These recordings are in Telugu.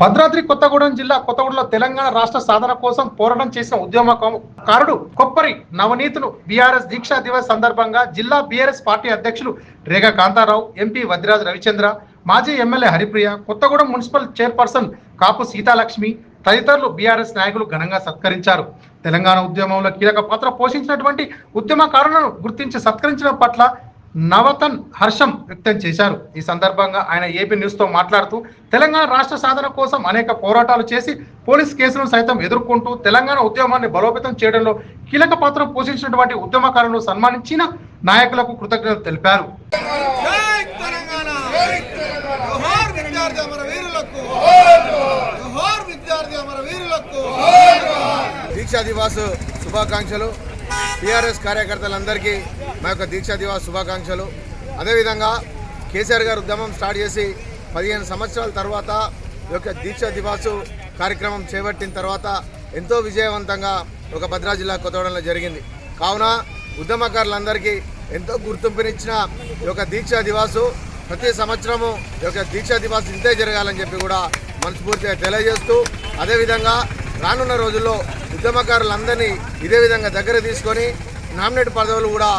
భద్రాద్రి కొత్తగూడెం జిల్లా కొత్తగూడెంలో తెలంగాణ రాష్ట్ర సాధన కోసం పోరాటం చేసిన ఉద్యమకారుడు కొప్పరి నవనీతులు బీఆర్ఎస్ దీక్షా దివస్ సందర్భంగా జిల్లా బీఆర్ఎస్ పార్టీ అధ్యక్షులు రేగా కాంతారావు, ఎంపీ వద్దిరాజు రవిచంద్ర, మాజీ MLA Haripriya, Kothagudem municipal chairperson Kapu Seethalakshmi తదితరులు బీఆర్ఎస్ నాయకులు ఘనంగా సత్కరించారు. తెలంగాణ ఉద్యమంలో కీలక పాత్ర పోషించినటువంటి ఉద్యమకారులను గుర్తించి సత్కరించడం పట్ల నవతన్ హర్షం వ్యక్తం చేశారు. ఈ సందర్భంగా ఆయన ఏపీ న్యూస్ తో మాట్లాడుతూ తెలంగాణ రాష్ట్ర సాధన కోసం అనేక పోరాటాలు చేసి పోలీస్ కేసులను సైతం ఎదుర్కొంటూ తెలంగాణ ఉద్యమాన్ని బలోపేతం చేయడంలో కీలక పాత్ర పోషించినటువంటి ఉద్యమకారులను సన్మానించిన నాయకులకు కృతజ్ఞతలు తెలిపారు. దీక్షా దివాస్ శుభాకాంక్షలు. టీఆర్ఎస్ కార్యకర్తలందరికీ మా యొక్క దీక్షా దివాస్ శుభాకాంక్షలు. అదేవిధంగా కేసీఆర్ గారు ఉద్యమం స్టార్ట్ చేసి 15 సంవత్సరాల తర్వాత ఈ యొక్క దీక్షా దివాసు కార్యక్రమం చేపట్టిన తర్వాత ఎంతో విజయవంతంగా ఒక భద్రాద్రి జిల్లా కొత్తగూడెంలో జరిగింది. కావున ఉద్యమకారులందరికీ ఎంతో గుర్తింపునిచ్చిన ఈ యొక్క దీక్షా దివాసు ప్రతి సంవత్సరము ఈ యొక్క దీక్షా దివాస్ ఇంతే జరగాలని చెప్పి కూడా మనస్ఫూర్తిగా తెలియజేస్తూ, అదేవిధంగా రానున్న రోజుల్లో ఉద్యమకారులందరినీ ఇదే విధంగా దగ్గర తీసుకొని నామినేట్ పదవులు కూడా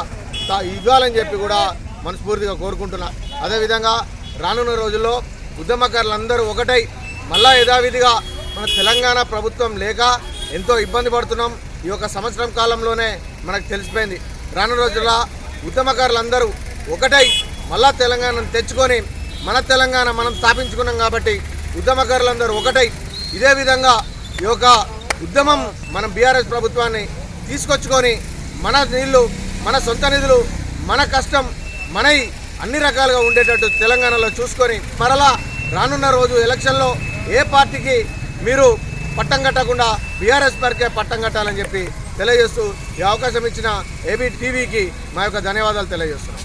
ఇవ్వాలని చెప్పి కూడా మనస్ఫూర్తిగా కోరుకుంటున్నా. అదేవిధంగా రానున్న రోజుల్లో ఉద్యమకారులందరూ ఒకటై మళ్ళా యథావిధిగా మన తెలంగాణ ప్రభుత్వం లేక ఎంతో ఇబ్బంది పడుతున్నాం. ఈ యొక్క సంవత్సరం కాలంలోనే మనకు తెలిసిపోయింది. రానున్న రోజుల్లో ఉద్యమకారులందరూ ఒకటై మళ్ళా తెలంగాణను తెచ్చుకొని మన తెలంగాణ మనం స్థాపించుకున్నాం కాబట్టి ఉద్యమకారులందరూ ఒకటై ఇదే విధంగా ఈ యొక్క ఉద్యమం మనం బీఆర్ఎస్ ప్రభుత్వాన్ని తీసుకొచ్చుకొని మన నీళ్లు, మన సొంత నిధులు, మన కష్టం మనై అన్ని రకాలుగా ఉండేటట్టు తెలంగాణలో చూసుకొని మరలా రానున్న రోజు ఎలక్షన్లో ఏ పార్టీకి మీరు పట్టం కట్టకుండా బీఆర్ఎస్ పార్టీకే పట్టం కట్టాలని చెప్పి తెలియజేస్తూ ఈ అవకాశం ఇచ్చిన ఏబీ టీవీకి మా యొక్క ధన్యవాదాలు తెలియజేస్తున్నాం.